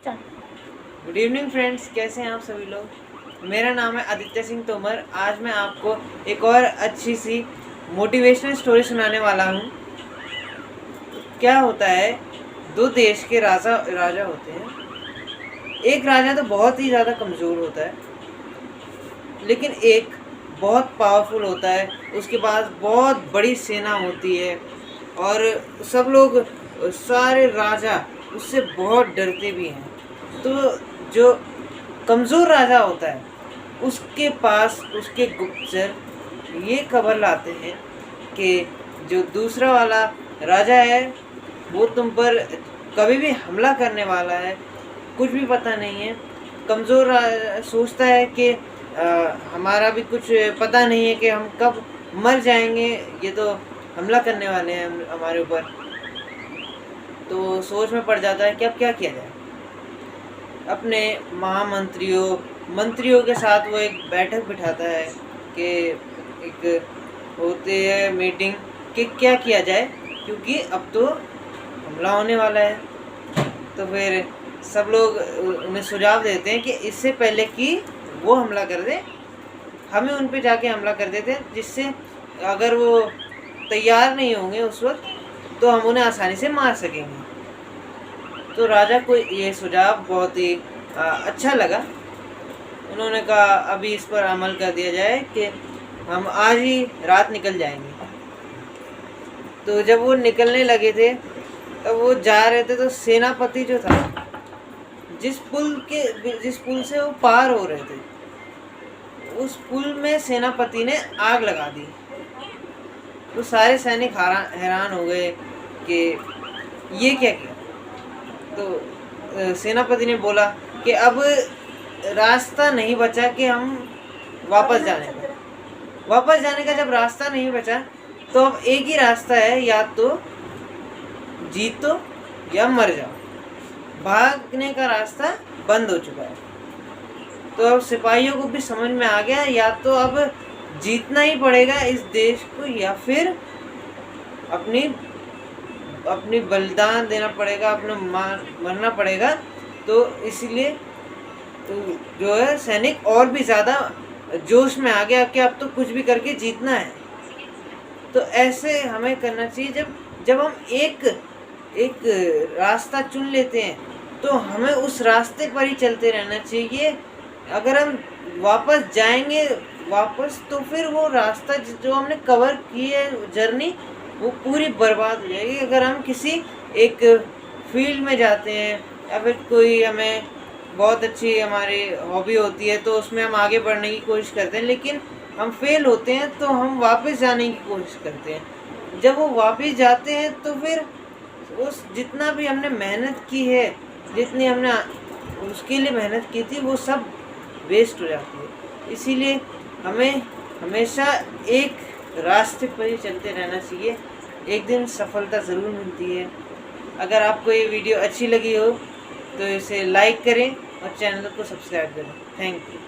Good evening friends, कैसे हैं आप सभी लोग। मेरा नाम है आदित्य सिंह तोमर। आज मैं आपको एक और अच्छी सी मोटिवेशनल स्टोरी सुनाने वाला हूँ। क्या होता है, दो देश के राजा होते हैं। एक राजा तो बहुत ही ज़्यादा कमज़ोर होता है, लेकिन एक बहुत पावरफुल होता है। उसके पास बहुत बड़ी सेना होती है और सब लोग, सारे राजा उससे बहुत डरते भी हैं। तो जो कमज़ोर राजा होता है, उसके पास उसके गुप्तचर ये खबर लाते हैं कि जो दूसरा वाला राजा है वो तुम पर कभी भी हमला करने वाला है, कुछ भी पता नहीं है। कमज़ोर सोचता है कि हमारा भी कुछ पता नहीं है कि हम कब मर जाएंगे, ये तो हमला करने वाले हैं हमारे ऊपर। तो सोच में पड़ जाता है कि अब क्या किया जाए। अपने मंत्रियों के साथ वो एक बैठक बिठाता है कि एक होती है मीटिंग कि क्या किया जाए, क्योंकि अब तो हमला होने वाला है। तो फिर सब लोग उन्हें सुझाव देते हैं कि इससे पहले कि वो हमला कर दे, हमें उन पे जाके हमला कर देते हैं, जिससे अगर वो तैयार नहीं होंगे उस वक्त तो हम उन्हें आसानी से मार सकेंगे। तो राजा को ये सुझाव बहुत ही अच्छा लगा। उन्होंने कहा अभी इस पर अमल कर दिया जाए कि हम आज ही रात निकल जाएंगे। तो जब वो निकलने लगे थे, तब वो जा रहे थे, तो सेनापति जो था, जिस पुल से वो पार हो रहे थे, उस पुल में सेनापति ने आग लगा दी। तो सारे सैनिक हैरान हो गए कि ये क्या किया। तो सेनापति ने बोला कि अब रास्ता नहीं बचा कि हम वापस जाने का जब रास्ता नहीं बचा, तो अब एक ही रास्ता है, या तो जीतो या मर जाओ। भागने का रास्ता बंद हो चुका है। तो अब सिपाहियों को भी समझ में आ गया, या तो अब जीतना ही पड़ेगा इस देश को, या फिर अपनी बलिदान देना पड़ेगा, अपना मरना पड़ेगा। तो इसलिए जो है सैनिक और भी ज़्यादा जोश में आ गया कि अब तो कुछ भी करके जीतना है। तो ऐसे हमें करना चाहिए। जब हम एक रास्ता चुन लेते हैं, तो हमें उस रास्ते पर ही चलते रहना चाहिए। अगर हम वापस जाएंगे तो फिर वो रास्ता जो हमने कवर की है जर्नी, वो पूरी बर्बाद हो जाएगी। अगर हम किसी एक फील्ड में जाते हैं, या फिर कोई हमें बहुत अच्छी हमारी हॉबी होती है, तो उसमें हम आगे बढ़ने की कोशिश करते हैं, लेकिन हम फेल होते हैं, तो हम वापस जाने की कोशिश करते हैं। जब वो वापस जाते हैं, तो फिर उस जितना भी हमने मेहनत की है, जितनी हमने उसके लिए मेहनत की थी, वो सब वेस्ट हो जाती है। इसीलिए हमें हमेशा एक रास्ते पर ही चलते रहना चाहिए। एक दिन सफलता ज़रूर मिलती है। अगर आपको ये वीडियो अच्छी लगी हो तो इसे लाइक करें और चैनल को सब्सक्राइब करें। Thank you.